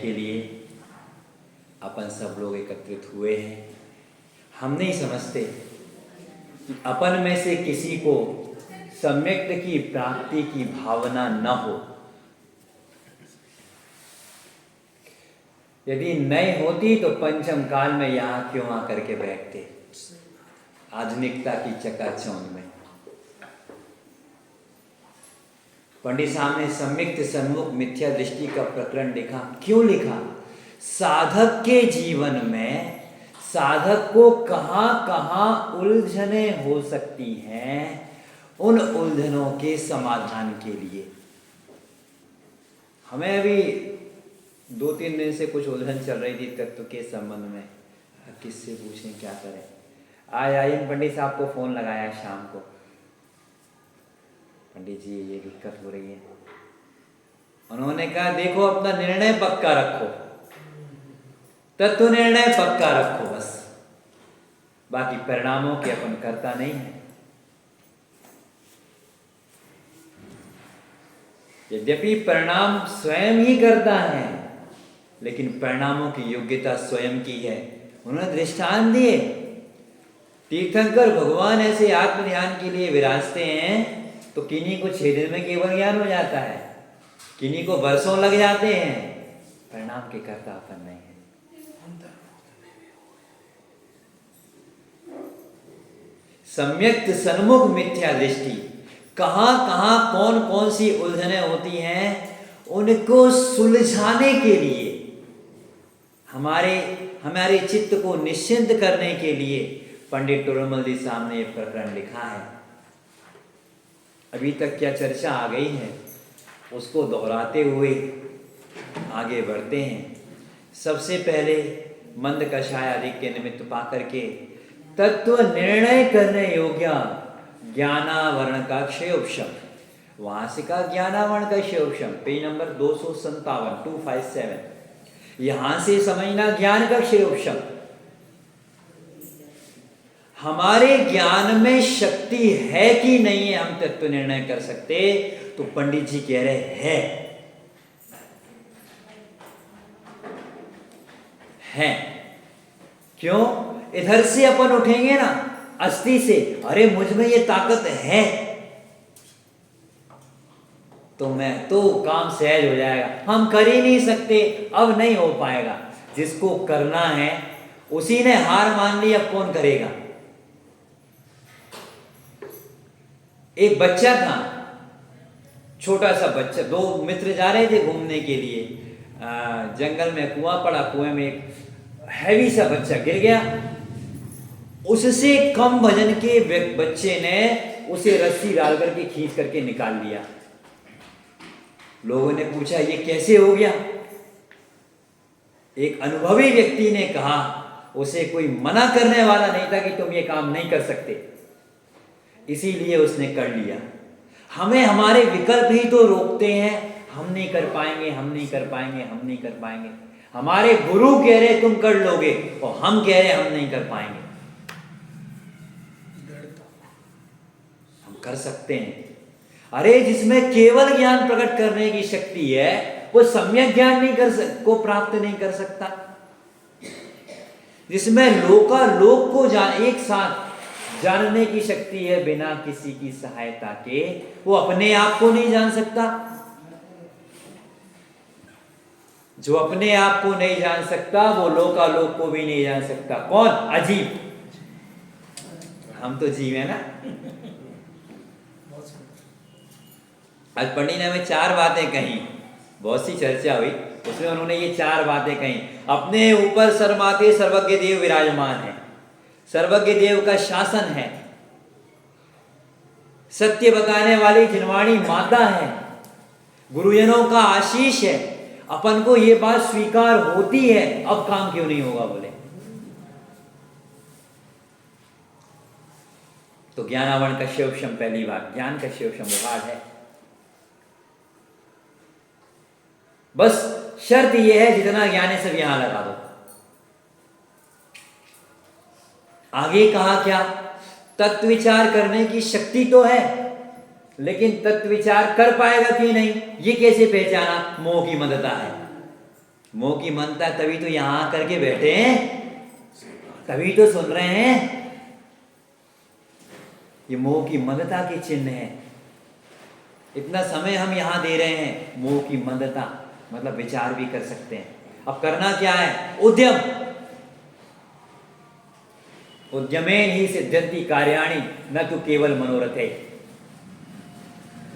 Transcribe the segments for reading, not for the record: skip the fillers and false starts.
के लिए अपन सब लोग एकत्रित हुए हैं। हम नहीं समझते कि अपन में से किसी को सम्यक्त की प्राप्ति की भावना न हो। यदि नहीं होती तो पंचम काल में यहाँ क्यों आकर के बैठते, आधुनिकता की चकाचौंध में। पंडित साहब ने सम्यक्त सन्मुख मिथ्या दृष्टि का प्रकरण लिखा। क्यों लिखा? साधक के जीवन में साधक को कहाँ कहाँ उलझने हो सकती हैं, उन उलझनों के समाधान के लिए। हमें अभी 2-3 दिन से कुछ उलझन चल रही थी तत्व के संबंध में, किससे पूछें क्या करें। आज आइन पंडित साहब को फोन लगाया शाम को, पंडित जी ये दिक्कत हो रही है। उन्होंने कहा देखो अपना निर्णय पक्का रखो, तत्व निर्णय पक्का रखो बस, बाकी परिणामों के अपन करता नहीं है। यद्यपि परिणाम स्वयं ही करता है, लेकिन परिणामों की योग्यता स्वयं की है। उन्होंने दृष्टांत दिए। तीर्थंकर भगवान ऐसे आत्मध्यान के लिए विराजते हैं तो किन्हीं को 6 दिन में केवल ज्ञान हो जाता है, किन्हीं को वर्षों लग जाते हैं। परिणाम के कर्ता अपन नहीं है। सम्यक्त सन्मुख मिथ्या दृष्टि, कहां कहां कौन कौन सी उलझने होती हैं, उनको सुलझाने के लिए, हमारे चित्त को निश्चिंत करने के लिए पंडित टोडरमल जी साहब ने यह प्रकरण लिखा है। अभी तक क्या चर्चा आ गई है उसको दोहराते हुए आगे बढ़ते हैं। सबसे पहले मंद कषाय आधिक्य निमित्त पाकर के तत्व निर्णय करने योग्य ज्ञानावरण का क्षयोपशम, वहां से का ज्ञानावरण का क्षयोपशम, पेज नंबर 257 257, यहां से समझना ज्ञान का क्षयोपशम। हमारे ज्ञान में शक्ति है कि नहीं है हम तत्व निर्णय कर सकते, तो पंडित जी कह रहे हैं। क्यों? इधर से अपन उठेंगे ना अस्थि से, अरे मुझ में ये ताकत है, तो मैं तो काम सहज हो जाएगा। हम कर ही नहीं सकते, अब नहीं हो पाएगा। जिसको करना है उसी ने हार मान ली, अब कौन करेगा। एक बच्चा था, छोटा सा बच्चा, 2 मित्र जा रहे थे घूमने के लिए, जंगल में कुआं पड़ा, कुएं में एक हैवी सा बच्चा गिर गया। उससे कम वजन के बच्चे ने उसे रस्सी डाल करके खींच करके निकाल लिया। लोगों ने पूछा ये कैसे हो गया। एक अनुभवी व्यक्ति ने कहा, उसे कोई मना करने वाला नहीं था कि तुम ये काम नहीं कर सकते, इसीलिए उसने कर लिया। हमें हमारे विकल्प ही तो रोकते हैं, हम नहीं कर पाएंगे, हम नहीं कर पाएंगे, हम नहीं कर पाएंगे। हमारे गुरु कह रहे तुम कर लोगे और हम कह रहे हम नहीं कर पाएंगे। हम कर सकते हैं। अरे जिसमें केवल ज्ञान प्रकट करने की शक्ति है वो सम्यक ज्ञान को प्राप्त नहीं कर सकता। जिसमें लोकालोक को एक साथ जानने की शक्ति है बिना किसी की सहायता के, वो अपने आप को नहीं जान सकता। जो अपने आप को नहीं जान सकता वो लोकालोक को भी नहीं जान सकता। कौन? अजीब। हम तो जीव है ना। आज पंडित ने हमें 4 बातें कही, बहुत सी चर्चा हुई, उसमें उन्होंने ये 4 बातें कही। अपने ऊपर सर्वमाते सर्वज्ञ देव विराजमान है, सर्वज्ञ देव का शासन है, सत्य बताने वाली जिनवाणी माता है, गुरुजनों का आशीष है। अपन को ये बात स्वीकार होती है, अब काम क्यों नहीं होगा बोले। तो ज्ञानावरण का क्षयोपशम पहली बात, ज्ञान का क्षयोपशम उभार है। बस शर्त यह है जितना ज्ञान है सब यहां लगा दो। आगे कहा क्या? तत्व विचार करने की शक्ति तो है, लेकिन तत्व विचार कर पाएगा कि नहीं ये कैसे पहचाना? मोह की मदता है। मोह की मनता तभी तो यहां आकर के बैठे हैं, तभी तो सुन रहे हैं। ये मोह की मंदता के चिन्ह है। इतना समय हम यहां दे रहे हैं, मोह की मंदता मतलब विचार भी कर सकते हैं। अब करना क्या है? उद्यम। उद्यमेन ही सिद्ध्यन्ति कार्याणि न तो केवल मनोरथे।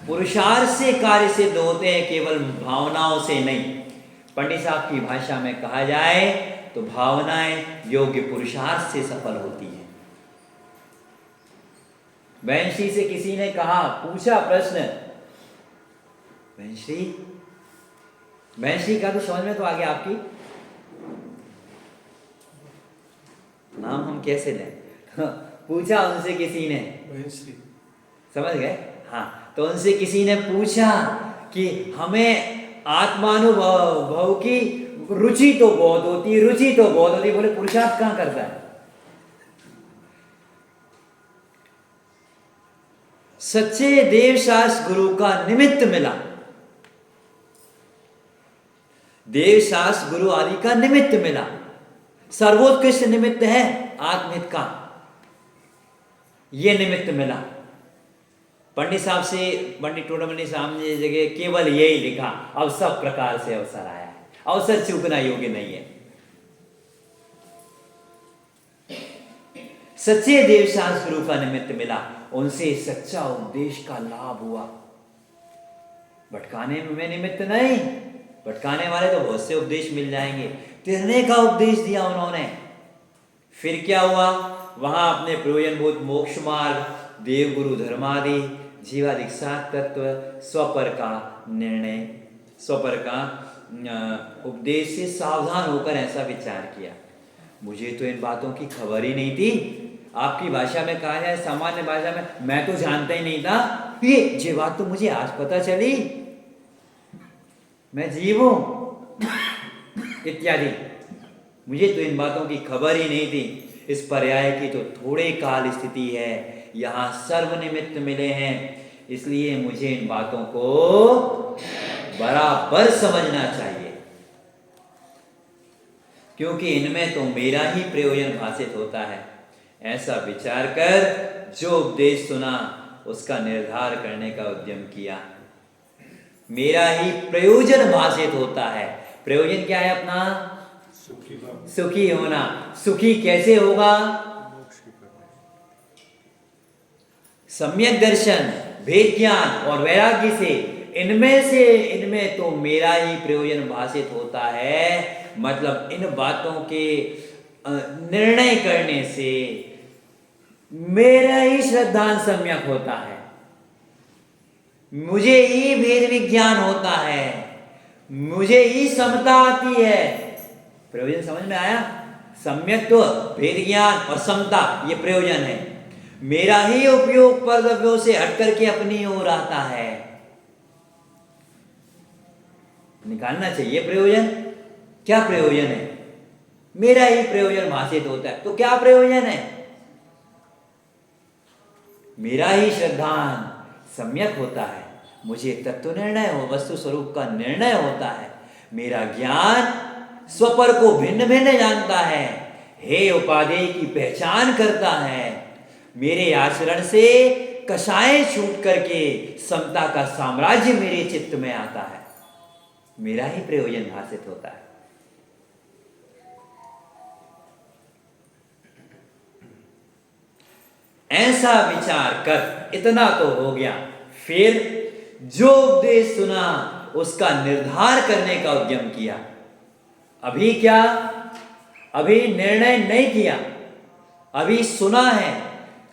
पुरुषार्थ से कार्य सिद्ध होते हैं, केवल भावनाओं से नहीं। पंडित साहब की भाषा में कहा जाए तो भावनाएं योग्य पुरुषार्थ से सफल होती है। वैंशी से किसी ने कहा, पूछा प्रश्न, वैंशी का तो समझ में तो आ गया आपकी, नाम हम कैसे लें? पूछा उनसे किसी ने, समझ गए? हाँ, तो उनसे किसी ने पूछा कि हमें आत्मानुभव की रुचि तो बहुत होती है, रुचि तो बहुत होती है, बोले पुरुषार्थ कहां करता है? सच्चे देवशास्त्र गुरु का निमित्त मिला, देवशास्त्र गुरु आदि का निमित्त मिला। सर्वोत्कृष्ट निमित्त है आत्महित का, यह निमित्त मिला। पंडित साहब से, पंडित टोडरमल साहब ने जगह केवल यही लिखा, अब सब प्रकार से अवसर आया है, अवसर चूकना योग्य नहीं है। सच्चे देवशास्त्र गुरु का निमित्त मिला, उनसे सच्चा उपदेश का लाभ हुआ। भटकाने में निमित्त नहीं, भटकाने वाले तो बहुत से उपदेश मिल जाएंगे, तिरने का उपदेश दिया उन्होंने। फिर क्या हुआ? वहां अपने प्रयोजनभूत मोक्ष मार्ग, देवगुरु धर्मादि, जीवाधिक तत्व, स्वपर का निर्णय, स्वपर का उपदेश से सावधान होकर ऐसा विचार किया। मुझे तो इन बातों की खबर ही नहीं थी। आपकी भाषा में कहा जाए, सामान्य भाषा में, मैं तो जानता ही नहीं था। ये बात तो मुझे आज पता चली, मैं जीव हूं इत्यादि। मुझे तो इन बातों की खबर ही नहीं थी। इस पर्याय की तो थोड़े काल स्थिति है, यहाँ सर्वनिमित्त मिले हैं, इसलिए मुझे इन बातों को बराबर समझना चाहिए, क्योंकि इनमें तो मेरा ही प्रयोजन भाषित होता है। ऐसा विचार कर जो उपदेश सुना उसका निर्धार करने का उद्यम किया। मेरा ही प्रयोजन भाषित होता है। प्रयोजन क्या है अपना? सुखी होना। सुखी कैसे होगा? सम्यक दर्शन, भेद ज्ञान और वैराग्य से। इनमें तो मेरा ही प्रयोजन भाषित होता है। मतलब इन बातों के निर्णय करने से मेरा ही श्रद्धांत सम्यक होता है, मुझे ही भेद विज्ञान होता है, मुझे ही समता आती है। प्रयोजन समझ में आया? सम्यक तो भेद ज्ञान और समता, ये प्रयोजन है। मेरा ही उपयोग कर्तव्यों से हट करके अपनी ओर आता है। निकालना चाहिए प्रयोजन। क्या प्रयोजन है? मेरा ही प्रयोजन भाषित होता है। तो क्या प्रयोजन है? मेरा ही श्रद्धान सम्यक होता है, मुझे तत्व निर्णय हो, वस्तु स्वरूप का निर्णय होता है। मेरा ज्ञान स्वपर को भिन्न भिन्न जानता है, हे उपादेय की पहचान करता है। मेरे आचरण से कषाय छूट करके समता का साम्राज्य मेरे चित्त में आता है। मेरा ही प्रयोजन भाषित होता है। ऐसा विचार कर, इतना तो हो गया। फिर जो उपदेश सुना उसका निर्धार करने का उद्यम किया। अभी क्या? अभी निर्णय नहीं किया, अभी सुना है।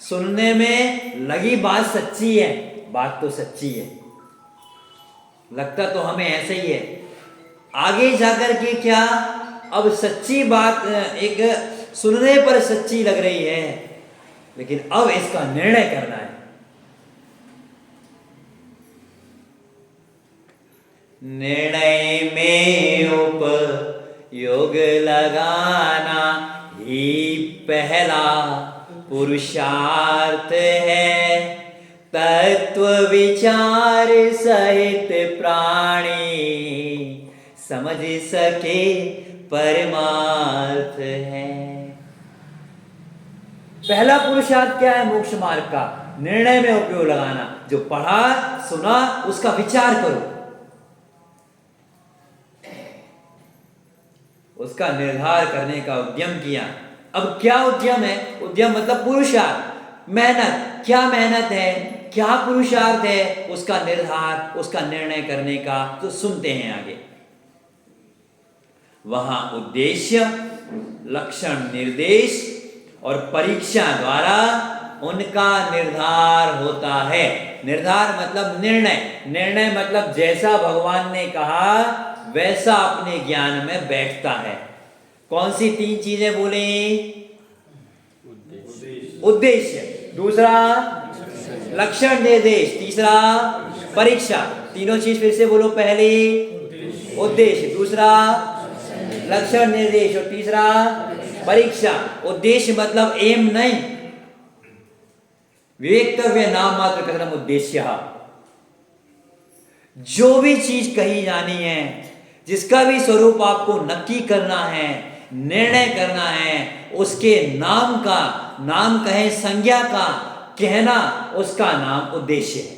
सुनने में लगी बात सच्ची है, बात तो सच्ची है, लगता तो हमें ऐसे ही है। आगे जाकर के क्या? अब सच्ची बात एक सुनने पर सच्ची लग रही है, लेकिन अब इसका निर्णय करना है। निर्णय में उपयोग लगाना ही पहला पुरुषार्थ है। तत्व विचार सहित प्राणी समझ सके परमार्थ है। पहला पुरुषार्थ क्या है मोक्ष मार्ग का? निर्णय में उपयोग लगाना। जो पढ़ा सुना उसका विचार करो, उसका निर्धार करने का उद्यम किया। अब क्या उद्यम है? उद्यम मतलब पुरुषार्थ, मेहनत। क्या मेहनत है, क्या पुरुषार्थ है, उसका निर्धार, उसका निर्णय करने का। तो सुनते हैं आगे। वहां उद्देश्य, लक्षण, निर्देश और परीक्षा द्वारा उनका निर्धार होता है। निर्धार मतलब निर्णय, निर्णय मतलब जैसा भगवान ने कहा वैसा अपने ज्ञान में बैठता है। कौन सी 3 चीजें बोले? उद्देश्य, दूसरा लक्षण, निर्देश, तीसरा परीक्षा। तीनों चीज फिर से बोलो। पहली उद्देश्य, दूसरा लक्षण, निर्देश और तीसरा परीक्षा। उद्देश्य मतलब एम नहीं, विवेक्तव्य नाम मात्र कथनम उद्देश्य। जो भी चीज कही जानी है, जिसका भी स्वरूप आपको नक्की करना है, निर्णय करना है, उसके नाम का, नाम कहें संज्ञा का कहना, उसका नाम उद्देश्य है।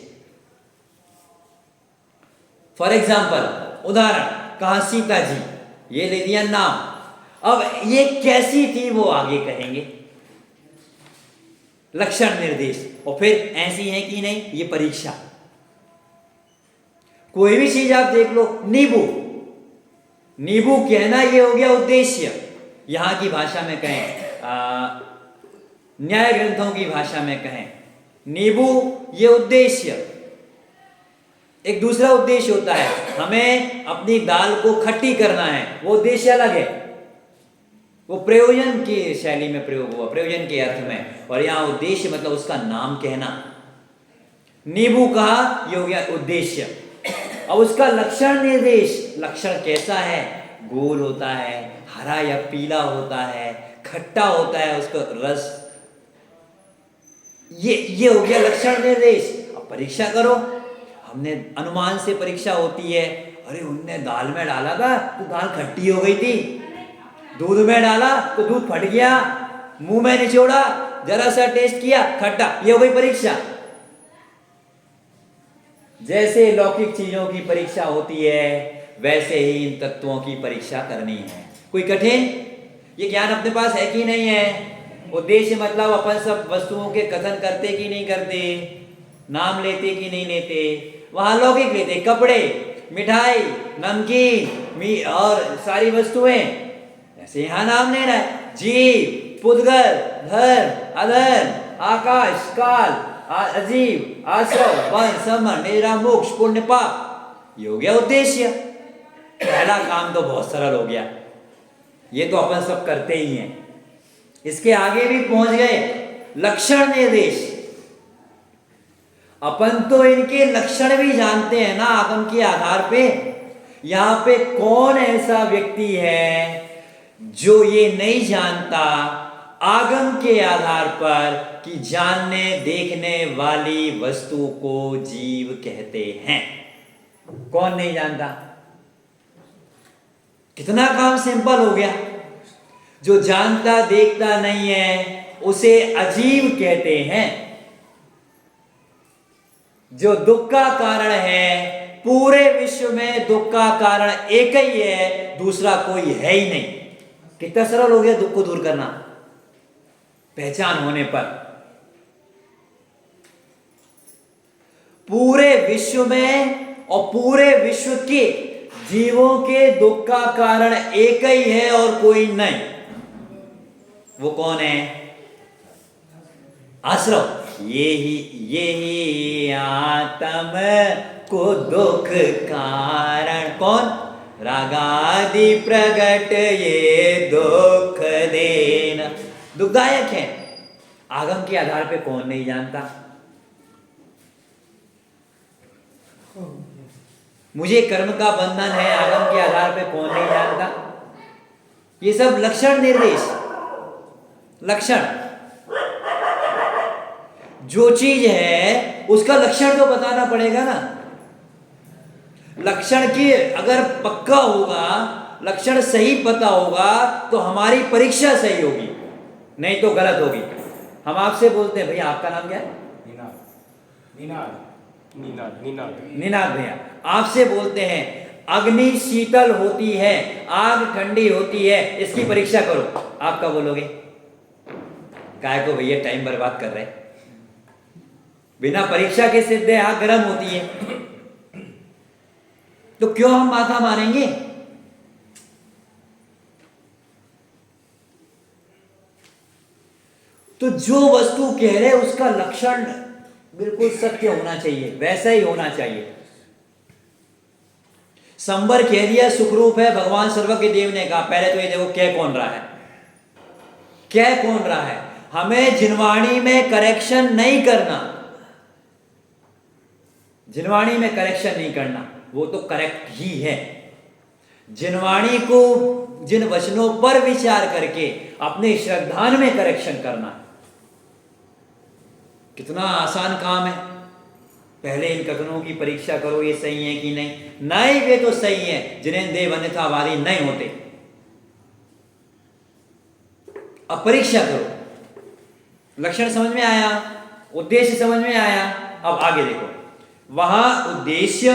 फॉर एग्जाम्पल, उदाहरण, कहा सीता जी, ये ले लिया नाम। अब ये कैसी थी वो आगे कहेंगे, लक्षण, निर्देश, और फिर ऐसी है कि नहीं, ये परीक्षा। कोई भी चीज आप देख लो, नींबू, नींबू कहना ये हो गया उद्देश्य। यहां की भाषा में कहें, न्याय ग्रंथों की भाषा में कहें, नींबू ये उद्देश्य। एक दूसरा उद्देश्य होता है, हमें अपनी दाल को खट्टी करना है, वो उद्देश्य अलग है। वो प्रयोजन की शैली में प्रयोग हुआ, प्रयोजन के अर्थ में। और यहां उद्देश्य मतलब उसका नाम कहना। नींबू कहा, ये हो गया उद्देश्य। अब उसका लक्षण, निर्देश, लक्षण कैसा है? गोल होता है, हरा या पीला होता है, खट्टा होता है उसका रस, ये हो गया लक्षण, निर्देश। अब परीक्षा करो, हमने अनुमान से परीक्षा होती है। अरे उनने दाल में डाला था तो दाल खट्टी हो गई थी, दूध में डाला तो दूध फट गया, मुंह में निचोड़ा, जरा सा टेस्ट किया, खट्टा, ये हो गई परीक्षा। जैसे लौकिक चीजों की परीक्षा होती है, वैसे ही इन तत्वों की परीक्षा करनी है। कोई कठिन? ये ज्ञान अपने पास है कि नहीं है? उद्देश्य मतलब अपन सब वस्तुओं के कथन करते कि नहीं करते, नाम लेते कि नहीं लेते। वहां लौकिक लेते, कपड़े, मिठाई, नमकीन और सारी वस्तुएं। ऐसे यहां नाम लेना है, जीव, पुद्गल, धर्म, अधर्म, आकाश, काल, अजीब, आश्रव, वन, समन, मेरा, मोक्ष, पुण्य, पाप, ये हो गया उद्देश्य। पहला काम तो बहुत सरल हो गया, ये तो अपन सब करते ही हैं। इसके आगे भी पहुंच गए, लक्षण, निर्देश। अपन तो इनके लक्षण भी जानते हैं ना आगम के आधार पे। यहां पे कौन ऐसा व्यक्ति है जो ये नहीं जानता आगम के आधार पर कि जानने देखने वाली वस्तु को जीव कहते हैं? कौन नहीं जानता? कितना काम सिंपल हो गया। जो जानता देखता नहीं है उसे अजीव कहते हैं। जो दुख का कारण है, पूरे विश्व में दुख का कारण एक ही है, दूसरा कोई है ही नहीं। कितना सरल हो गया दुख को दूर करना पहचान होने पर। पूरे विश्व में और पूरे विश्व के जीवों के दुख का कारण एक ही है और कोई नहीं। वो कौन है? आश्रव। ये ही आत्म को दुख कारण। कौन? रागादि प्रगट ये दुख देना, दुखदायक है। आगम के आधार पे कौन नहीं जानता? मुझे कर्म का बंधन है, आगम के आधार पे कौन नहीं जानता? ये सब लक्षण, निर्देश। लक्षण, जो चीज है उसका लक्षण तो बताना पड़ेगा ना। लक्षण की अगर पक्का होगा, लक्षण सही पता होगा तो हमारी परीक्षा सही होगी, नहीं तो गलत होगी। हम आपसे बोलते हैं, भैया आपका नाम क्या है? निनाद भैया। आपसे बोलते हैं अग्नि शीतल होती है, आग ठंडी होती है, इसकी परीक्षा करो, आप क्या बोलोगे? काय को भैया टाइम बर्बाद कर रहे हैं, बिना परीक्षा के सिद्ध है आग गर्म होती है, तो क्यों हम माथा मारेंगे? तो जो वस्तु कह रहे उसका लक्षण बिल्कुल सत्य होना चाहिए, वैसा ही होना चाहिए। संबर कह दिया सुखरूप है, भगवान सर्वज्ञ देव ने कहा, पहले तो ये देखो कह कौन रहा है, कह कौन रहा है। हमें जिनवाणी में करेक्शन नहीं करना, जिनवाणी में करेक्शन नहीं करना, वो तो करेक्ट ही है। जिनवाणी को, जिन वचनों पर विचार करके अपने श्रद्धान में करेक्शन करना, कितना आसान काम है। पहले इन कथनों की परीक्षा करो, ये सही है कि नहीं, नहीं वे तो सही है, जिन्हें देव अन्यथावादी नहीं होते। अब परीक्षा करो। लक्षण समझ में आया, उद्देश्य समझ में आया। अब आगे देखो, वहां उद्देश्य,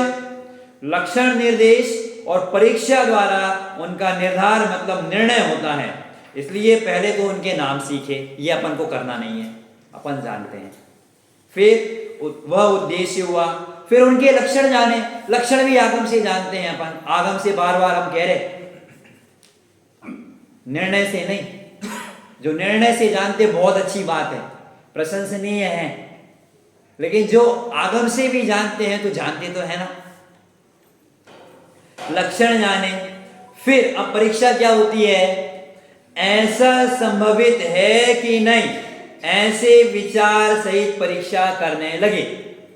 लक्षण, निर्देश और परीक्षा द्वारा उनका निर्धार मतलब निर्णय होता है। इसलिए पहले तो उनके नाम सीखे, ये अपन को करना नहीं है, अपन जानते हैं। फिर वह उद्देश्य हुआ, फिर उनके लक्षण जाने, लक्षण भी आगम से जानते हैं अपन, आगम से बार बार हम कह रहे, निर्णय से नहीं। जो निर्णय से जानते बहुत अच्छी बात है, प्रशंसनीय है, लेकिन जो आगम से भी जानते हैं तो जानते तो है ना। लक्षण जाने, फिर अब परीक्षा क्या होती है, ऐसा संभवित है कि नहीं, ऐसे विचार सहित परीक्षा करने लगे।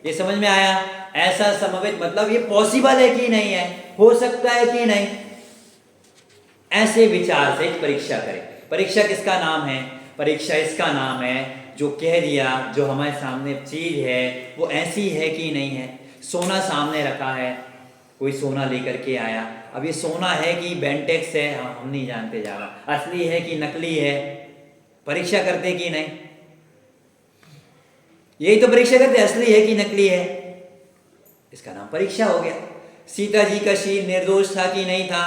ये समझ में आया? ऐसा संभवित मतलब ये पॉसिबल है कि नहीं है, हो सकता है कि नहीं, ऐसे विचार सहित परीक्षा करें। परीक्षा किसका नाम है? परीक्षा इसका नाम है जो कह दिया, जो हमारे सामने चीज है वो ऐसी है कि नहीं है। सोना सामने रखा है, कोई सोना लेकर के आया, अब ये सोना है कि बेंटेक्स है, हम नहीं जानते ज्यादा, असली है कि नकली है, परीक्षा करते कि नहीं? यही तो परीक्षा करते, असली है कि नकली है, इसका नाम परीक्षा हो गया। सीता जी का शील निर्दोष था कि नहीं था,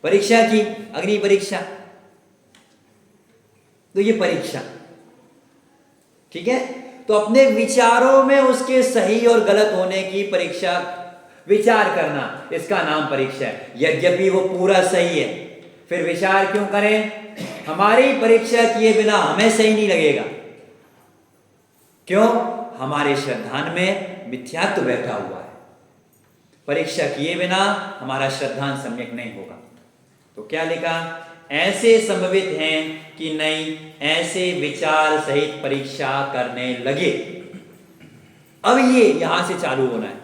परीक्षा की, अग्नि परीक्षा। तो ये परीक्षा, ठीक है। तो अपने विचारों में उसके सही और गलत होने की परीक्षा, विचार करना, इसका नाम परीक्षा है। यद्यपि वो पूरा सही है, फिर विचार क्यों करें? हमारी परीक्षा किए बिना हमें सही नहीं लगेगा। क्यों? हमारे श्रद्धान में मिथ्यात्व बैठा हुआ है। परीक्षा किए बिना हमारा श्रद्धान सम्यक नहीं होगा। तो क्या लिखा? ऐसे संभवित हैं कि नहीं, ऐसे विचार सहित परीक्षा करने लगे। अब ये यहां से चालू होना है,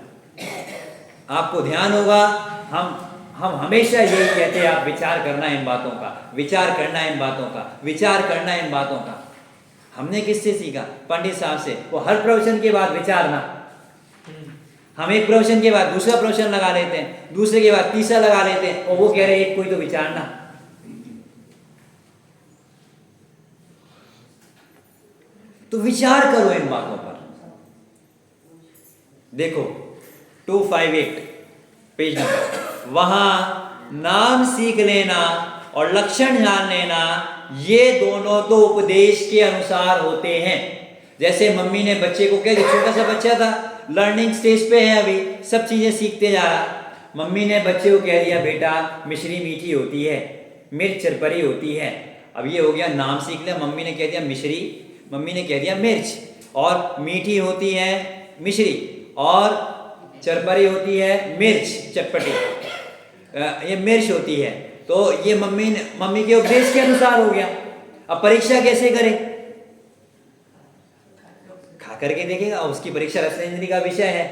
आपको ध्यान होगा। हम हमेशा यही कहते हैं, आप विचार करना इन बातों का, विचार करना इन बातों का, विचार करना इन बातों का। हमने किससे सीखा? पंडित साहब से। वो हर प्रवचन के बाद विचारना, हम एक प्रवचन के बाद दूसरा प्रवचन लगा लेते हैं, दूसरे के बाद तीसरा लगा लेते हैं, और वो कह रहे एक कोई तो विचारना। तो विचार करो इन बातों पर। देखो 258 पेज नंबर, वहां नाम सीख लेना और लक्षण जान लेना, ये दोनों तो उपदेश के अनुसार होते हैं। जैसे मम्मी ने बच्चे को कह दिया, छोटा सा बच्चा था, लर्निंग स्टेज पे है, अभी सब चीजें सीखते जा रहा। मम्मी ने बच्चे को कह दिया, बेटा मिश्री मीठी होती है, मिर्च चरपरी होती है। अब ये हो गया नाम सीख लिया। मम्मी ने कह दिया मिश्री, मम्मी ने कह दिया मिर्च, और मीठी होती है मिश्री, और चरपरी होती है मिर्च चटपटी, ये मिर्च होती है। तो ये मम्मी के उपदेश के अनुसार हो गया। अब परीक्षा कैसे करें? खा करके देखेगा, उसकी परीक्षा रसनेन्द्रिय का विषय है।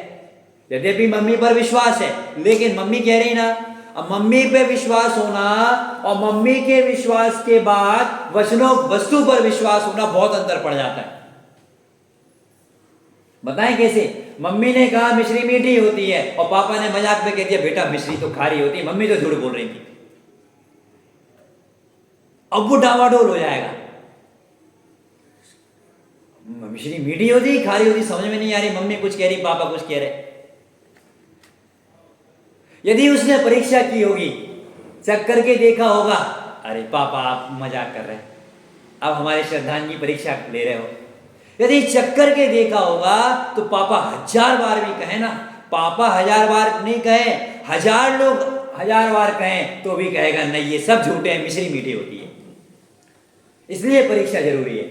यद्यपि मम्मी पर विश्वास है, लेकिन मम्मी कह रही ना, अब मम्मी पे विश्वास होना और मम्मी के विश्वास के बाद वचनों वस्तु पर विश्वास होना बहुत अंतर पड़ जाता है। बताएं कैसे? मम्मी ने कहा मिश्री मीठी होती है और पापा ने मजाक में कह दिया बेटा मिश्री तो खारी होती है, मम्मी तो झूठ बोल रही थी। अब वो डावाडोल हो जाएगा, मिश्री मीठी होती खारी होती समझ में नहीं आ रही, मम्मी कुछ कह रही पापा कुछ कह रहे। यदि उसने परीक्षा की होगी, चेक करके देखा होगा, अरे पापा आप मजाक कर रहे हैं, अब हमारे श्रद्धांजलि परीक्षा ले रहे हो। यदि चेक करके देखा होगा तो पापा 1000 बार भी कहे ना, पापा 1000 बार नहीं कहे, 1000 लोग 1000 बार कहें तो भी कहेगा नहीं ये सब झूठे हैं, मिश्री मीठी होती है। इसलिए परीक्षा जरूरी है।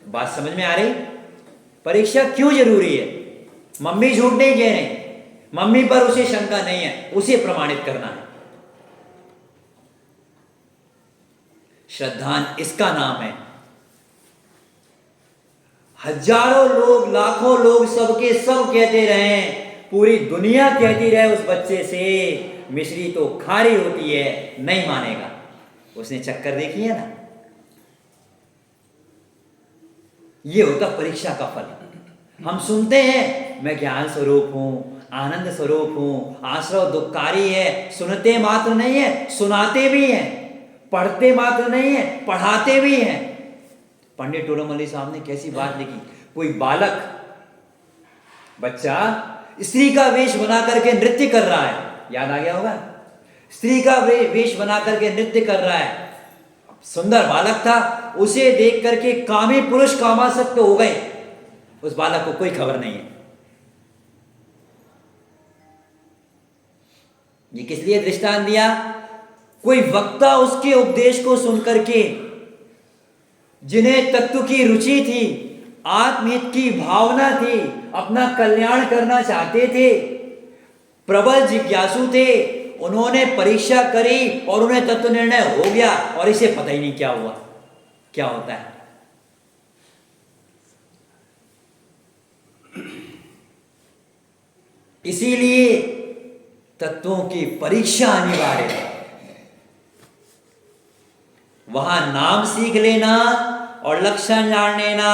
बात समझ में आ रही? परीक्षा क्यों जरूरी है? मम्मी झूठ नहीं कह रहे, मम्मी पर उसे शंका नहीं है, उसे प्रमाणित करना है। श्रद्धांजलि इसका नाम है। हजारों लोग लाखों लोग सबके सब कहते रहे, पूरी दुनिया कहती रहे उस बच्चे से मिश्री तो खारी होती है, नहीं मानेगा। उसने चक्कर देखी है ना। ये होता परीक्षा का फल। हम सुनते हैं मैं ज्ञान स्वरूप हूं, आनंद स्वरूप हूं, आश्रव दुखकारी है, सुनते मात्र नहीं है सुनाते भी हैं, पढ़ते मात्र नहीं है पढ़ाते भी हैं। पंडित टोडरमल साहब ने कैसी बात लिखी, कोई बालक बच्चा स्त्री का वेश बना करके नृत्य कर रहा है, याद आ गया होगा, स्त्री का वेश बना करके नृत्य कर रहा है, सुंदर बालक था, उसे देख करके कामी पुरुष कामासक्त हो गए। उस बालक को कोई खबर नहीं है। ये किस लिए दृष्टांत दिया? कोई वक्ता उसके उपदेश को सुनकर के, जिन्हें तत्व की रुचि थी, आत्महित की भावना थी, अपना कल्याण करना चाहते थे, प्रबल जिज्ञासु थे, उन्होंने परीक्षा करी और उन्हें तत्व निर्णय हो गया और इसे पता ही नहीं क्या हुआ, क्या होता है। इसीलिए तत्वों की परीक्षा अनिवार्य है। वहां नाम सीख लेना और लक्षण जान लेना,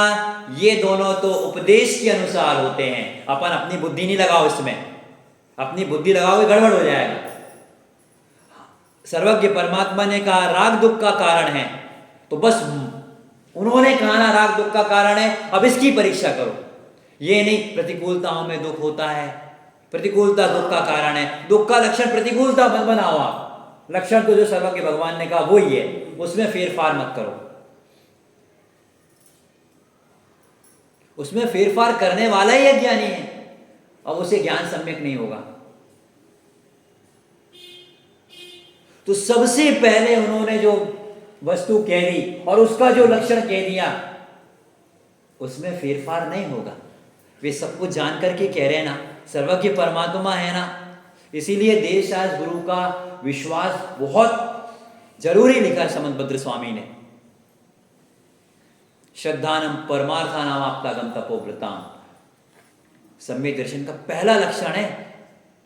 ये दोनों तो उपदेश के अनुसार होते हैं। अपन अपनी बुद्धि नहीं लगाओ इसमें, अपनी बुद्धि लगाओगे गड़बड़ हो जाएगा। सर्वज्ञ परमात्मा ने कहा राग दुख का कारण है, तो बस उन्होंने कहा ना राग दुख का कारण है, अब इसकी परीक्षा करो। ये नहीं प्रतिकूलताओं में दुख होता है, प्रतिकूलता दुख का कारण है, दुख का लक्षण प्रतिकूलता मत बनाओ आप। लक्षण तो जो सर्वज्ञ भगवान ने कहा वो ही है, उसमें फेरफार मत करो। उसमें फेरफार करने वाला ही अज्ञानी है, अब उसे ज्ञान सम्यक नहीं होगा। तो सबसे पहले उन्होंने जो वस्तु कह दी और उसका जो लक्षण कह दिया, उसमें फेरफार नहीं होगा। वे सब कुछ जान करके कह रहे हैं ना, सर्वज्ञ परमात्मा है ना। इसीलिए देशराज गुरु का विश्वास बहुत जरूरी लिखा समंतभद्र स्वामी ने। श्रद्धानम परमार्थानाम आप्तागम तपोव्रताम, सम्यक दर्शन का पहला लक्षण है।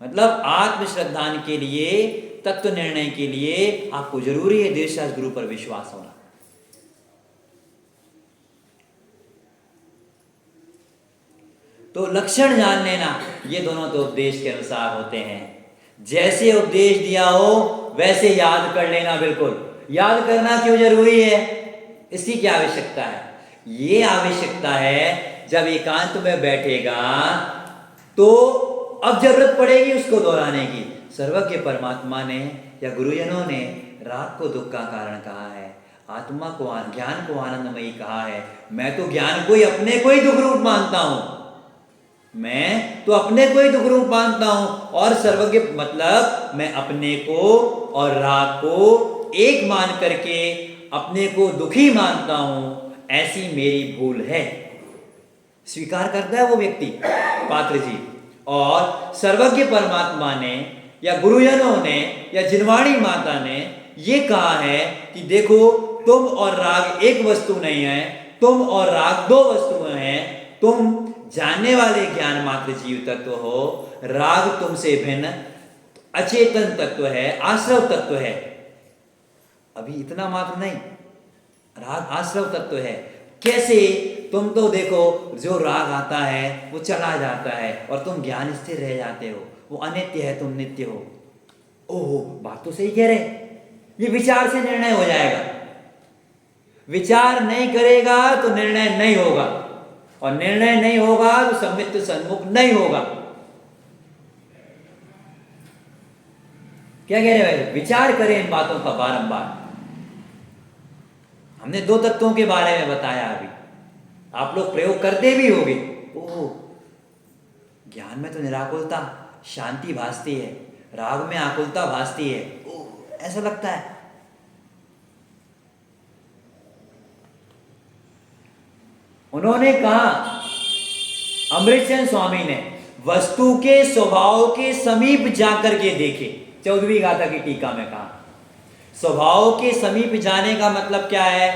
मतलब आत्मश्रद्धान के लिए, तत्व निर्णय के लिए आपको जरूरी है देशराज गुरु पर विश्वास होना। तो लक्षण जान लेना, ये दोनों तो उपदेश के अनुसार होते हैं। जैसे उपदेश दिया हो वैसे याद कर लेना। बिल्कुल याद करना क्यों जरूरी है, इसकी क्या आवश्यकता है? ये आवश्यकता है जब एकांत में बैठेगा तो अब जरूरत पड़ेगी उसको दोहराने की। सर्वज्ञ परमात्मा ने या गुरुजनों ने राग को दुख का कारण कहा है, आत्मा को ज्ञान को आनंदमयी कहा है। मैं तो ज्ञान को ही अपने को ही दुख रूप मानता हूं, मैं तो अपने को ही दुख रूप मानता हूं। और सर्वज्ञ मतलब मैं अपने को और राग को एक मान करके अपने को दुखी मानता हूं, ऐसी मेरी भूल है। स्वीकार करता है वो व्यक्ति पात्र जी। और सर्वज्ञ परमात्मा ने या गुरुजनों ने या जिनवाणी माता ने ये कहा है कि देखो तुम और राग एक वस्तु नहीं है, तुम और राग दो वस्तुएं हैं। तुम जानने वाले ज्ञान मात्र जीव तत्व हो, राग तुमसे भिन्न अचेतन तत्व है, आश्रव तत्व है। अभी इतना मात्र नहीं, राग आश्रव तत्व है। कैसे? तुम तो देखो जो राग आता है वो चला जाता है और तुम ज्ञान स्थिर रह जाते हो। वो अनित्य है, तुम नित्य हो। ओहो, बात तो सही कह रहे। ये विचार से निर्णय हो जाएगा। विचार नहीं करेगा तो निर्णय नहीं होगा, और निर्णय नहीं होगा तो सम्मित सन्मुख नहीं होगा। क्या कह रहे भाई? विचार करें इन बातों का बारंबार। हमने दो तत्वों के बारे में बताया अभी, आप लोग प्रयोग करते भी होंगे। ओह, ज्ञान में तो निराकुलता शांति भासती है, राग में आकुलता भासती है। ओह, ऐसा लगता है। उन्होंने कहा, अमृतचंद स्वामी ने, वस्तु के स्वभाव के समीप जाकर के देखे। 14वीं गाथा की टीका में कहा, स्वभाव के समीप जाने का मतलब क्या है?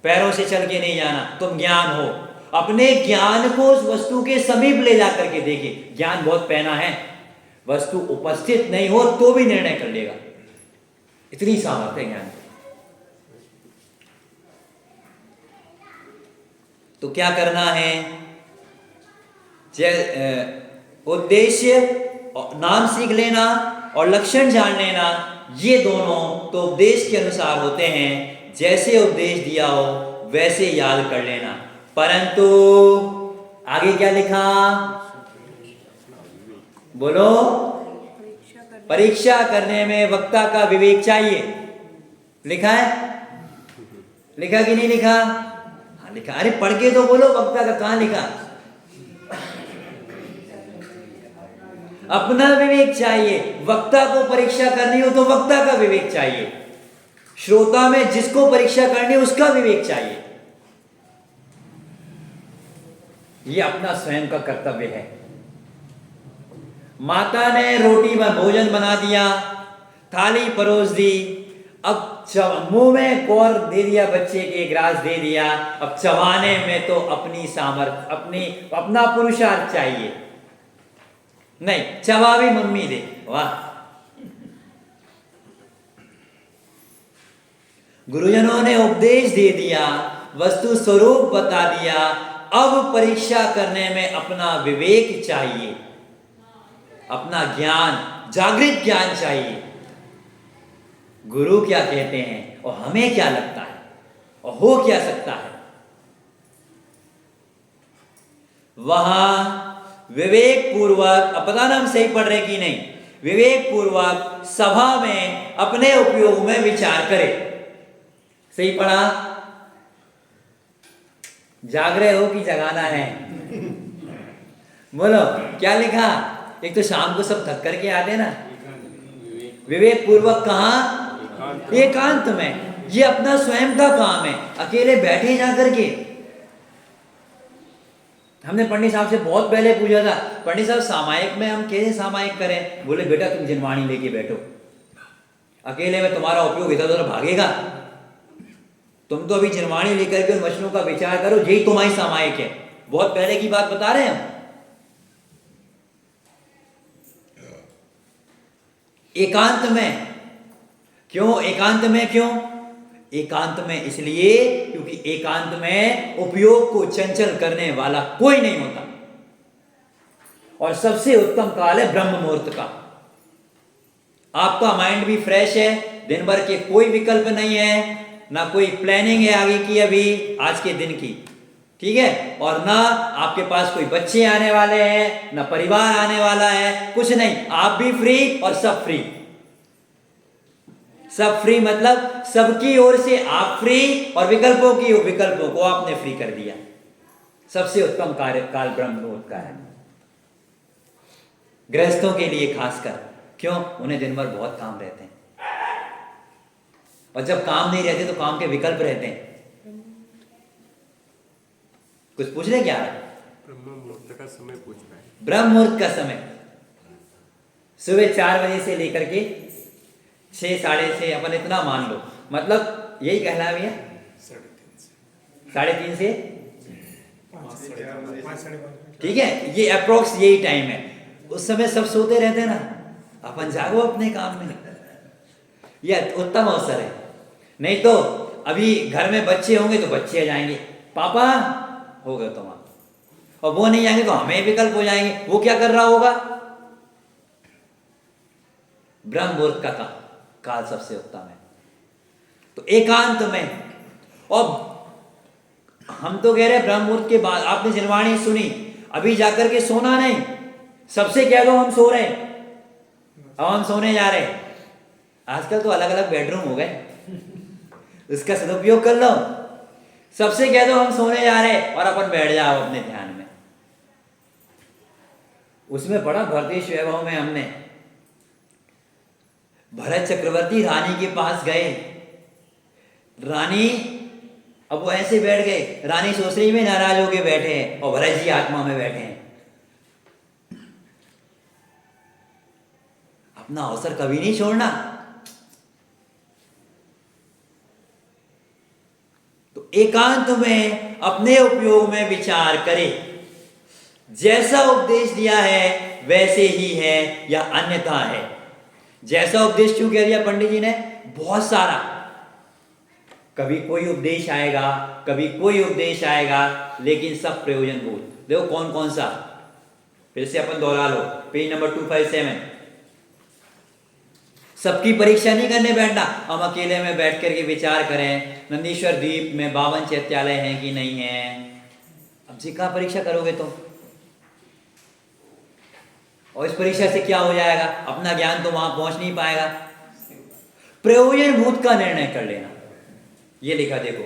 पैरों से चल के नहीं जाना। तुम ज्ञान हो, अपने ज्ञान को उस वस्तु के समीप ले जाकर के देखे। ज्ञान बहुत पैना है, वस्तु उपस्थित नहीं हो तो भी निर्णय कर लेगा, इतनी सामर्थ्य है ज्ञान। तो क्या करना है? उद्देश्य नाम सीख लेना और लक्षण जान लेना, ये दोनों तो उपदेश के अनुसार होते हैं। जैसे उपदेश दिया हो वैसे याद कर लेना। परंतु आगे क्या लिखा? बोलो। परीक्षा करने में वक्ता का विवेक चाहिए। लिखा है? लिखा कि नहीं लिखा? हाँ लिखा। अरे पढ़ के तो बोलो, वक्ता का कहां लिखा? अपना विवेक चाहिए। वक्ता को परीक्षा करनी हो तो वक्ता का विवेक चाहिए। श्रोता में जिसको परीक्षा करनी है उसका विवेक चाहिए। यह अपना स्वयं का कर्तव्य है। माता ने रोटी में भोजन बना दिया, थाली परोस दी, अब मुंह में कौर दे दिया, बच्चे के एक ग्रास दे दिया। अब चबाने में तो अपनी सामर्थ्य, अपना पुरुषार्थ चाहिए। नहीं, चबा भी मम्मी दे। वाह! गुरुजनों ने उपदेश दे दिया, वस्तु स्वरूप बता दिया। अब परीक्षा करने में अपना विवेक चाहिए, अपना ज्ञान, जागृत ज्ञान चाहिए। गुरु क्या कहते हैं और हमें क्या लगता है और हो क्या सकता है? वहां विवेक पूर्वक, अब पता ना हम सही पढ़ रहे कि नहीं, विवेक पूर्वक सभा में अपने उपयोग में विचार करे। सही पढ़ा? जाग रहे हो कि जगाना है? बोलो क्या लिखा? एक तो शाम को सब थक करके आते ना। विवेक पूर्वक कहां? एकांत में। ये अपना स्वयं का काम है, अकेले बैठे जा करके। हमने पंडित साहब से बहुत पहले पूछा था, पंडित साहब सामायिक में हम कैसे सामायिक करें? बोले बेटा तुम जिनवाणी लेके बैठो, अकेले में तुम्हारा उपयोग इधर उधर भागेगा। तुम तो अभी जिनवाणी लेकर के उन वचनों का विचार करो, यही तुम्हारी सामायिक है। बहुत पहले की बात बता रहे हैं हम। एकांत में क्यों? एकांत में क्यों? एकांत में इसलिए क्योंकि एकांत में उपयोग को चंचल करने वाला कोई नहीं होता, और सबसे उत्तम काल है ब्रह्म मुहूर्त का। आपका माइंड भी फ्रेश है, दिन भर के कोई विकल्प नहीं है, ना कोई प्लानिंग है आगे की अभी आज के दिन की, ठीक है, और ना आपके पास कोई बच्चे आने वाले हैं, ना परिवार आने वाला है, कुछ नहीं। आप भी फ्री और सब फ्री। सब फ्री मतलब सबकी ओर से आप फ्री, और विकल्पों को आपने फ्री कर दिया। सबसे उत्तम काल ब्रह्म मुहूर्त का है, गृहस्थों के लिए खासकर। क्यों? उन्हें दिन भर बहुत काम रहते हैं, और जब काम नहीं रहते तो काम के विकल्प रहते हैं। कुछ पूछ रहे क्या? ब्रह्म मुहूर्त का समय पूछ रहे हैं। ब्रह्म मुहूर्त का समय सुबह 4 बजे से लेकर के 6 साढ़े 6, अपन इतना मान लो, मतलब यही कहना भैया 3:30 से 5, ठीक है, ये अप्रोक्स यही टाइम है। उस समय सब सोते रहते हैं ना, अपन जागो अपने काम में। यह उत्तम अवसर है। नहीं तो अभी घर में बच्चे होंगे तो बच्चे आ जाएंगे, पापा हो गए तुम, और वो नहीं आएंगे तो हमें विकल्प हो जाएंगे। वो क्या कर रहा होगा? ब्रह्म मुहूर्त का काल सबसे उत्तम है। तो एकांत में, और हम तो कह रहे हैं ब्रह्म मुहूर्त के बाद, आपने जिनवाणी सुनी, अभी जाकर के सोना नहीं, सबसे कह दो हम सो रहे हैं, अब हम सोने जा रहे हैं। आजकल तो अलग अलग बेडरूम हो गए, उसका सदुपयोग कर लो। सबसे कह दो हम सोने जा रहे हैं और अपन बैठ जाओ अपने ध्यान में। उसमें पढ़ा भरतेश वैभव में हमने, भरत चक्रवर्ती रानी के पास गए, रानी, अब वो ऐसे बैठ गए, रानी सोचरी में नाराज होके बैठे हैं और भरत जी आत्मा में बैठे हैं। अपना अवसर कभी नहीं छोड़ना। तो एकांत में अपने उपयोग में विचार करें, जैसा उपदेश दिया है वैसे ही है या अन्यथा है। जैसा उपदेश क्यों कह दिया पंडित जी ने? बहुत सारा, कभी कोई उपदेश आएगा, कभी कोई उपदेश आएगा, लेकिन सब प्रयोजनभूत। देखो कौन कौन सा, फिर से अपन दोहरा लो, पेज नंबर 257। सबकी परीक्षा नहीं करने बैठना, हम अकेले में बैठ करके विचार करें नंदीश्वर द्वीप में 52 चैत्यालय हैं कि नहीं है। अब जी कहाँ परीक्षा करोगे तुम? और इस परीक्षा से क्या हो जाएगा? अपना ज्ञान तो वहां पहुंच नहीं पाएगा। प्रयोजनभूत का निर्णय कर लेना, ये लिखा देखो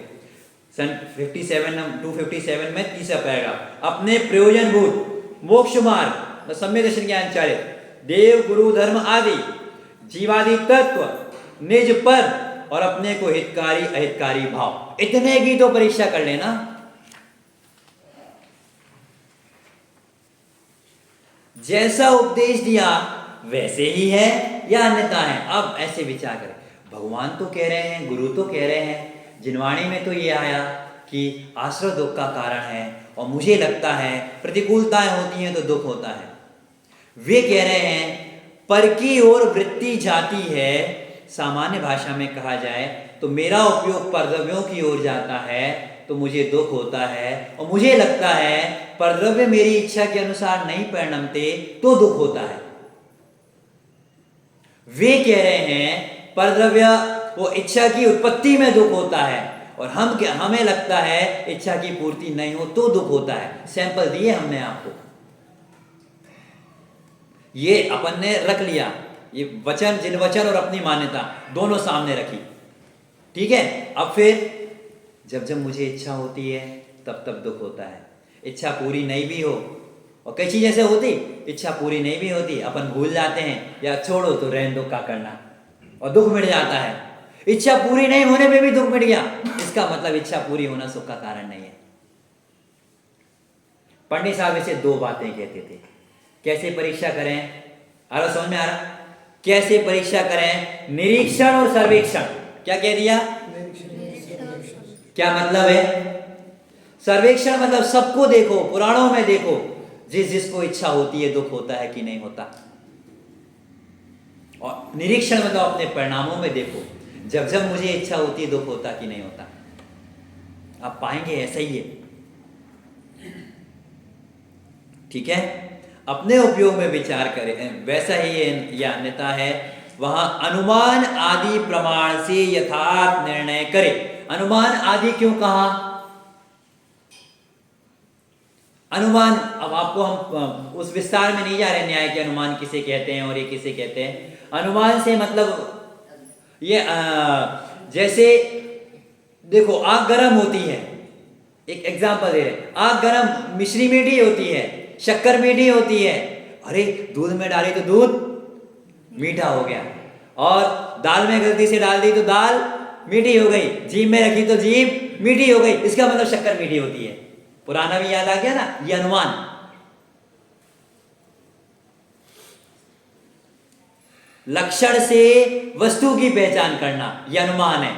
सन 257 में तीसरा पैराग्राफ, अपने प्रयोजनभूत मोक्ष मार्ग, सम्यक दर्शन ज्ञान चारित, देव गुरु धर्म आदि जीवादि तत्व, निज पर और अपने को हितकारी अहितकारी भाव, इतने की तो परीक्षा कर लेना। जैसा उपदेश दिया वैसे ही है या अन्यथा है। अब ऐसे विचार करें, भगवान तो कह रहे हैं, गुरु तो कह रहे हैं, जिनवाणी में तो ये आया कि आश्रय दुख का कारण है, और मुझे लगता है प्रतिकूलताएं होती हैं तो दुख होता है। वे कह रहे हैं पर की ओर वृत्ति जाती है, सामान्य भाषा में कहा जाए तो मेरा उपयोग परद्रव्यों की ओर जाता है तो मुझे दुख होता है, और मुझे लगता है परद्रव्य मेरी इच्छा के अनुसार नहीं परिणमते तो दुख होता है। वे कह रहे हैं परद्रव्य वो इच्छा की उत्पत्ति में दुख होता है, और हमें लगता है इच्छा की पूर्ति नहीं हो तो दुख होता है। सैंपल दिए हमने आपको, ये अपन ने रख लिया, ये वचन, जिन वचन और अपनी मान्यता दोनों सामने रखी, ठीक है। अब फिर जब जब मुझे इच्छा होती है तब तब दुख होता है, इच्छा पूरी नहीं भी हो, और कई चीजें ऐसे होती इच्छा पूरी नहीं भी होती, अपन भूल जाते हैं या छोड़ो तो रहन दो का करना, और दुख मिट जाता है। इच्छा पूरी नहीं होने पे भी दुख मिट गया, इसका मतलब इच्छा पूरी होना सुख का कारण नहीं है। पंडित साहब इसे दो बातें कहते थे, कैसे परीक्षा करें, आ रहा समझ में आ रहा? कैसे परीक्षा करें? निरीक्षण और सर्वेक्षण। क्या कह दिया? क्या मतलब है? सर्वेक्षण मतलब सबको देखो, पुराणों में देखो, जिसको इच्छा होती है दुख होता है कि नहीं होता। और निरीक्षण मतलब अपने परिणामों में देखो, जब जब मुझे इच्छा होती है दुख होता कि नहीं होता। आप पाएंगे ऐसा ही है, ठीक है। अपने उपयोग में विचार करें, वैसा ही ये अन्यथा है। वहां अनुमान आदि प्रमाण से यथार्थ निर्णय करें। अनुमान आदि क्यों कहा? अनुमान, अब आपको हम उस विस्तार में नहीं जा रहे, न्याय के अनुमान किसे कहते हैं और ये किसे कहते हैं। अनुमान से मतलब ये जैसे देखो आग गर्म होती है, एक एग्जांपल दे रहे, आग गर्म, मिश्री मीठी होती है, शक्कर मीठी होती है, अरे दूध में डाली तो दूध मीठा हो गया, और दाल में गलती से डाल दी तो दाल मीठी हो गई, जीभ में रखी तो जीभ मीठी हो गई, इसका मतलब शक्कर मीठी होती है। पुराना भी याद आ गया ना, ये अनुमान। लक्षण से वस्तु की पहचान करना, यह अनुमान है।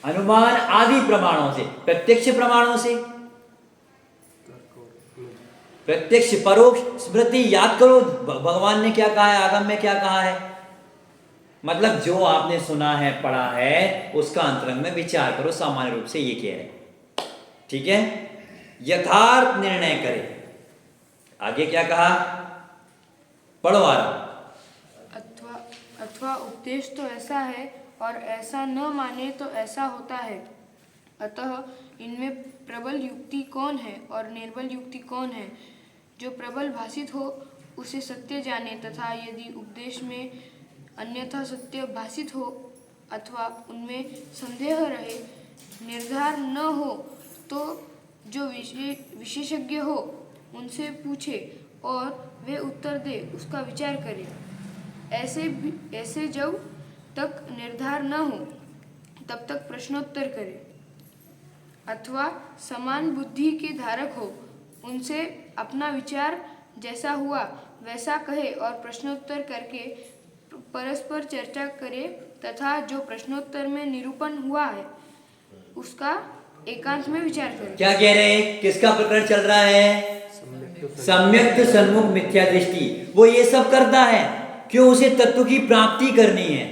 अनुमान आदि प्रमाणों से, प्रत्यक्ष प्रमाणों से, प्रत्यक्ष परोक्ष स्मृति, याद करो भगवान ने क्या कहा है, आगम में क्या कहा है, मतलब जो आपने सुना है पढ़ा है उसका अंतरंग में विचार करो, सामान्य रूप से ये कह रहे हैं। ठीक है, यथार्थ निर्णय करे। आगे क्या कहा, पढ़ो आ रहा। अथवा अथवा उपदेश तो ऐसा है और ऐसा न माने तो ऐसा होता है। अतः इनमें प्रबल युक्ति कौन है और निर्बल युक्ति कौन है? जो प्रबल भाषित हो उसे सत्य जाने, तथा यदि उपदेश में अन्यथा सत्य भाषित हो अथवा उनमें संदेह रहे, निर्धार न हो, तो जो विशेषज्ञ हो उनसे पूछे और वे उत्तर दे उसका विचार करे। ऐसे जब तक निर्धार न हो तब तक प्रश्नोत्तर करे। अथवा समान बुद्धि के धारक हो, उनसे अपना विचार जैसा हुआ वैसा कहे और प्रश्नोत्तर करके परस्पर चर्चा करे, तथा जो प्रश्नोत्तर में निरूपण हुआ है उसका एकांत में विचार करे। क्या कह रहे हैं, किसका प्रकरण चल रहा है? सम्यक्त सन्मुख मिथ्या दृष्टि। वो ये सब करता है क्यों? उसे तत्व की प्राप्ति करनी है,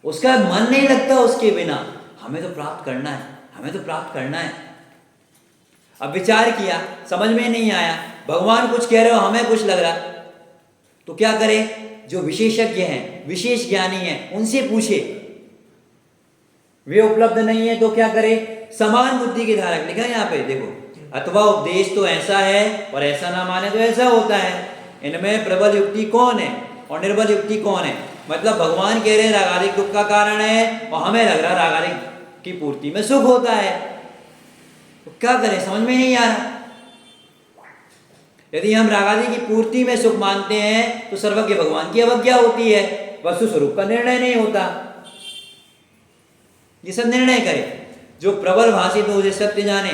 उसका मन नहीं लगता उसके बिना। हमें तो प्राप्त करना है, हमें तो प्राप्त करना है। अब विचार किया, समझ में नहीं आया, भगवान कुछ कह रहे हो, हमें कुछ लग रहा, तो क्या करे? जो विशेषज्ञ हैं, विशेष ज्ञानी हैं, उनसे पूछे। वे उपलब्ध नहीं है तो क्या करे? समान बुद्धि के धारक। लिखा है यहाँ पे देखो, अथवा उपदेश तो ऐसा है और ऐसा ना माने तो ऐसा होता है। इनमें प्रबल युक्ति कौन है और निर्बल युक्ति कौन है? मतलब भगवान कह रहे हैं रागादिक दुख का कारण है और हमें लग रहा रागादिक की पूर्ति में सुख होता है, तो क्या करें? समझ में नहीं आ रहा। यदि हम रागादि की पूर्ति में सुख मानते हैं तो सर्वज्ञ भगवान की अवज्ञा होती है, वस्तु स्वरूप का निर्णय नहीं होता। ये सब निर्णय करे। जो प्रबल भाषित हो उसे सत्य जाने।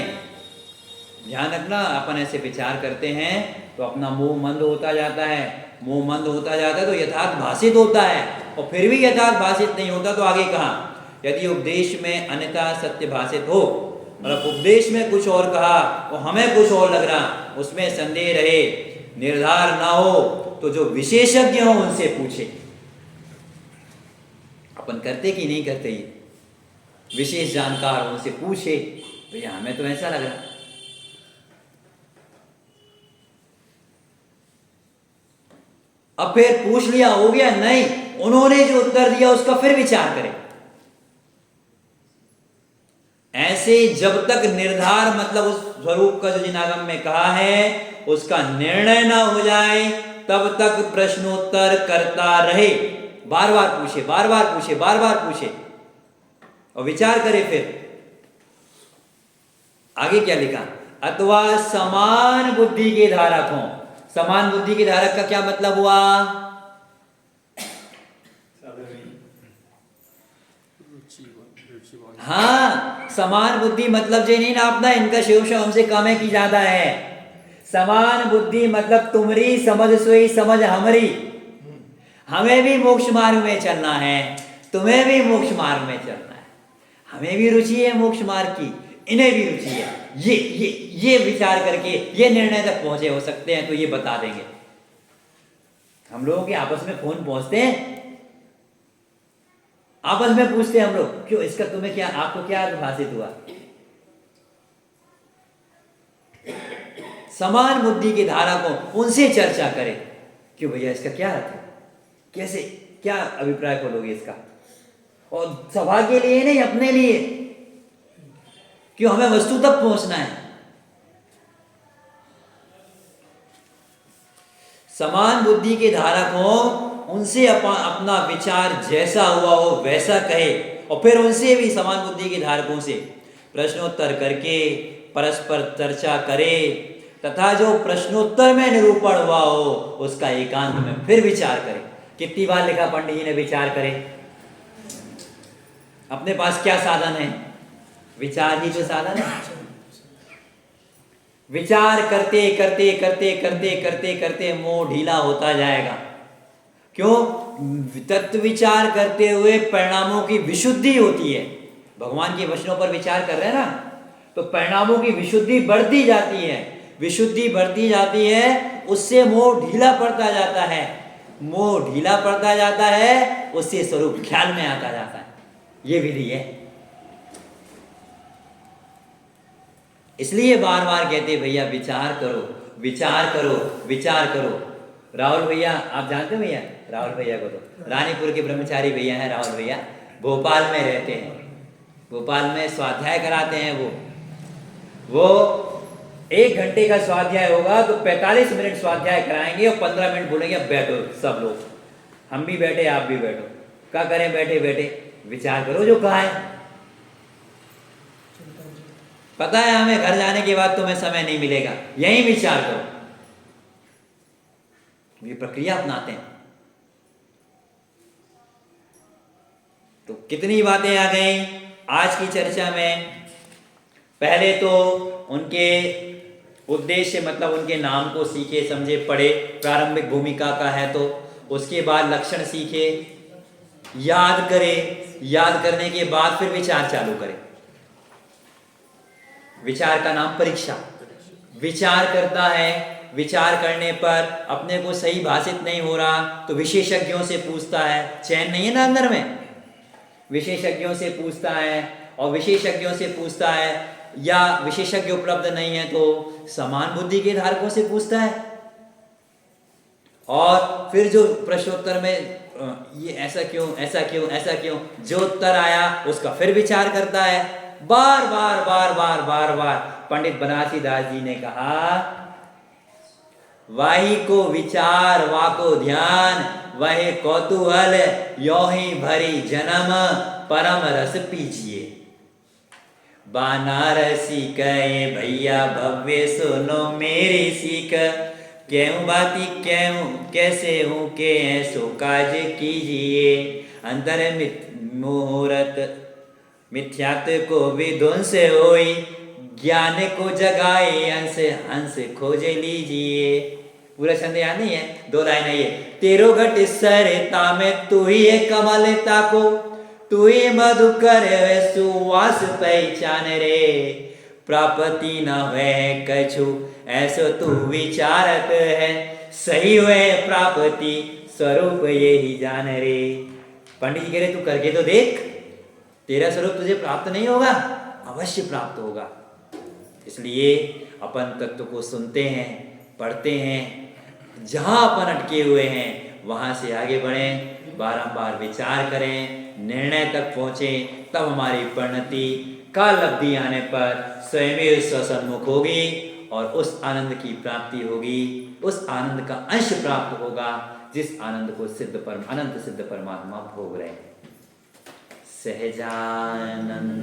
ध्यान रखना, अपन ऐसे विचार करते हैं तो अपना मोह मंद होता जाता है। मोह मंद होता जाता है तो यथार्थ भाषित होता है, और फिर भी यथार्थ भाषित नहीं होता तो आगे कहा, यदि उपदेश में अन्यथा सत्य भाषित हो, मतलब उपदेश में कुछ और कहा और हमें कुछ और लग रहा, उसमें संदेह रहे, निर्धार ना हो, तो जो विशेषज्ञ हो उनसे पूछे। अपन करते कि नहीं करते? ये विशेष जानकार उनसे पूछे, भैया हमें तो ऐसा लग रहा। अब फिर पूछ लिया, हो गया नहीं, उन्होंने जो उत्तर दिया उसका फिर विचार करें। ऐसे जब तक निर्धार, मतलब उस स्वरूप का जो जिनागम में कहा है उसका निर्णय ना हो जाए, तब तक प्रश्नोत्तर करता रहे। बार बार पूछे, बार बार पूछे, बार बार पूछे और विचार करे। फिर आगे क्या लिखा? अथवा समान बुद्धि के धारक हों। समान बुद्धि के धारक का क्या मतलब हुआ? हाँ, समान बुद्धि मतलब जे नहीं ना अपना, इनका शिव हमसे कम है कि ज्यादा है। समान बुद्धि मतलब तुम्हारी समझ सोई समझ हमारी। हमें भी मोक्ष मार्ग में चलना है, तुम्हें भी मोक्ष मार्ग में चलना है। हमें भी रुचि है मोक्ष मार्ग की, इन्हें भी रुचि है। ये विचार करके ये निर्णय तक पहुंचे हो सकते हैं तो ये बता देंगे। हम लोगों के आपस में फोन पहुंचते हैं, आपस में पूछते हैं हम लोग, क्यों इसका तुम्हें क्या, आपको क्या भाषित हुआ? समान बुद्धि के धारकों उनसे चर्चा करें, क्यों भैया इसका क्या अर्थ है, कैसे, क्या अभिप्राय खोलोगे इसका? और सभा के लिए नहीं, अपने लिए, क्यों हमें वस्तु तक पहुंचना है। समान बुद्धि के धारक हो, उनसे अपना विचार जैसा हुआ हो वैसा कहे, और फिर उनसे भी समान बुद्धि के धारकों से प्रश्नोत्तर करके परस्पर चर्चा करे, तथा जो प्रश्नोत्तर में निरूपण हुआ हो उसका एकांत में फिर विचार करे। कितनी बार लिखा पंडित जी ने, विचार करें। अपने पास क्या साधन है? विचार ही तो साधन है। विचार करते करते करते करते करते करते मोह ढीला होता जाएगा। क्यों? तत्व विचार करते हुए परिणामों की विशुद्धि होती है। भगवान के वचनों पर विचार कर रहे हैं ना, तो परिणामों की विशुद्धि बढ़ती जाती है। विशुद्धि बढ़ती जाती है, उससे मोह ढीला पड़ता जाता है। मोह ढीला पड़ता जाता है, उससे स्वरूप ख्याल में आता जाता है। ये विधि है। इसलिए बार बार कहते भैया विचार करो, विचार करो, विचार करो। राहुल भैया, आप जानते हो भैया राहुल भैया को? तो रानीपुर के ब्रह्मचारी भैया हैं राहुल भैया, भोपाल में रहते हैं। भोपाल में स्वाध्याय कराते हैं वो 1 घंटे का स्वाध्याय होगा तो 45 मिनट स्वाध्याय कराएंगे और 15 मिनट बोलेंगे अब बैठो सब लोग, हम भी बैठे आप भी बैठो। क्या करें बैठे बैठे? विचार करो जो कहा है। पता है हमें घर जाने के बाद तुम्हें समय नहीं मिलेगा, यही विचार करो। ये प्रक्रिया अपनाते हैं। तो कितनी बातें आ गई आज की चर्चा में। पहले तो उनके उद्देश्य मतलब उनके नाम को सीखे समझे पढ़े, प्रारंभिक भूमिका का है तो। उसके बाद लक्षण सीखे, याद करे, याद करने के बाद फिर विचार चालू करें। विचार का नाम परीक्षा। विचार करता है, विचार करने पर अपने को सही भाषित नहीं हो रहा तो विशेषज्ञों से पूछता है। चैन नहीं है ना अंदर में, विशेषज्ञों से पूछता है। और विशेषज्ञों से पूछता है या विशेषज्ञ उपलब्ध नहीं है तो समान बुद्धि के धारकों से पूछता है। और फिर जो प्रश्नोत्तर में ये ऐसा क्यों, ऐसा क्यों, ऐसा क्यों, जो उत्तर आया उसका फिर विचार करता है। बार बार बार बार बार बार पंडित बनारसी दास जी ने कहा, वाही को विचार वाको ध्यान, वही कौतूहल यो ही भरी जन्म, परम रस पीजिए। बनारसी कहे भैया भव्य सुनो मेरी सीख, क्यों बाती क्यों कैसे हूँ के ऐसो काज कीजिए। अंतर मुहूर्त मिथ्यात्व को विध्वंस होई, ज्ञान को जगाए अंश हंस खोजे लीजिए। पूरा छंद याद नहीं है, 2 लाइन है ये। तेरो घट सरता में तू ही है कमलता को, तू ही मधुकर सुवास पहचान रे। प्राप्ति न हुए कछु ऐसो तू विचारत है, सही हुए प्राप्ति स्वरूप ये ही जान रे। पंडित जी कह रहे तू करके तो देख, तेरा स्वरूप तुझे प्राप्त नहीं होगा, अवश्य प्राप्त होगा। इसलिए अपन तत्व को सुनते हैं, पढ़ते हैं, जहां अपन अटके हुए हैं वहां से आगे बढ़ें, बारंबार विचार करें, निर्णय तक पहुंचे, तब हमारी परिणति का लब्धि आने पर स्वयं स्वसन्मुख होगी और उस आनंद की प्राप्ति होगी। उस आनंद का अंश प्राप्त होगा जिस आनंद को अनंत सिद्ध परमात्मा भोग रहे हैं। सहजानंद